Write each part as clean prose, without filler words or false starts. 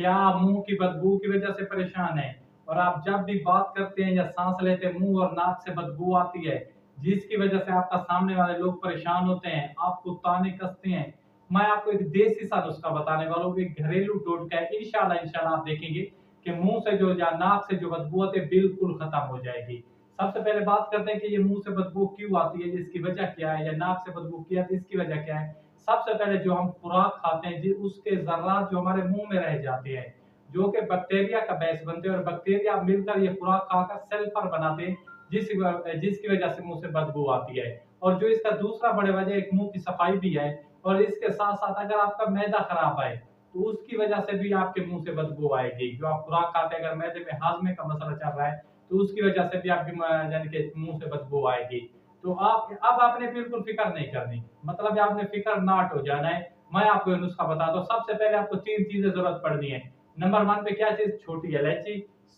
क्या आप मुंह की बदबू की वजह से परेशान हैं और आप जब भी बात करते हैं या सांस लेते हैं मुंह और नाक से बदबू आती है, जिसकी वजह से आपका सामने वाले लोग परेशान होते हैं, आपको ताने कसते हैं, मैं आपको एक देसी सा नुस्खा बताने वाला हूँ, एक घरेलू टोटका है। इंशाल्लाह इंशाल्लाह आप देखेंगे कि मुंह से जो या नाक से जो बदबू आती है बिल्कुल खत्म हो जाएगी। सबसे पहले बात करते हैं कि ये मुंह से बदबू क्यों आती है, इसकी वजह क्या है, या नाक से बदबू क्यों आती है, इसकी वजह क्या है। सबसे पहले जो हम खुराक खाते हैं जी उसके जर्रात जो हमारे मुंह में रह जाते हैं, जो कि बैक्टीरिया का बैच बनते हैं और बैक्टीरिया मिलकर ये खुराक खाकर सल्फर बनाते हैं, जिसकी वजह से मुंह से बदबू आती है। और जो इसका दूसरा बड़े वजह एक मुंह की सफाई भी है। और इसके साथ साथ अगर आपका मैदा खराब है तो उसकी वजह से भी आपके मुंह से बदबू आएगी। जो आप खुराक खाते हैं, अगर मैदे में हाजमे का मसला चल रहा है तो उसकी वजह से भी आपकी यानी कि मुंह से बदबू आएगी। तो आप अब आपने बिल्कुल फिक्र नहीं करनी, मतलब आपने फिक्र नाट हो जाना है। मैं आपको ये नुस्खा बताता हूँ। सबसे पहले आपको 3 चीजें जरूरत पड़नी है। नंबर 1 पे क्या चीज, छोटी इलायची,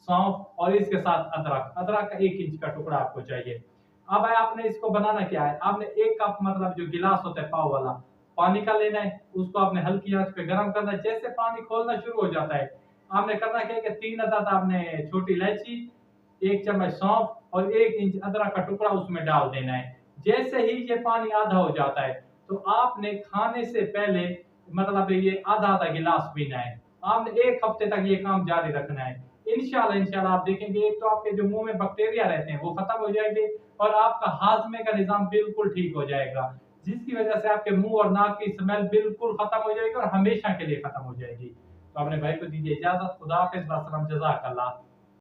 सौंफ और इसके साथ अदरक। अदरक का 1 इंच का टुकड़ा आपको चाहिए। अब आपने इसको बनाना क्या है, आपने 1 कप मतलब जो गिलास होता है पाव वाला पानी का लेना है, उसको आपने हल्की आंच पे गर्म करना है। जैसे पानी खोलना शुरू हो जाता है आपने करना क्या है कि 3 अदद आपने छोटी इलायची, 1 चम्मच सौंफ और 1 इंच अदरक का टुकड़ा उसमें डाल देना है। जैसे ही ये पानी आधा हो जाता है तो आपने खाने से पहले मतलब ये आधा आधा गिलास पीना है। आपने 1 हफ्ते तक ये काम जारी रखना है। इंशाल्लाह इंशाल्लाह आप देखेंगे एक तो आपके जो मुंह में बैक्टीरिया रहते हैं वो खत्म हो जाएंगे और आपका हाजमे का निजाम बिल्कुल ठीक हो जाएगा, जिसकी वजह से आपके मुंह और नाक की स्मेल बिल्कुल खत्म हो जाएगी और हमेशा के लिए खत्म हो जाएगी। तो अपने भाई को दीजिए इजाजत। खुदा हाफिज, वस्सलाम, जज़ाकल्लाह।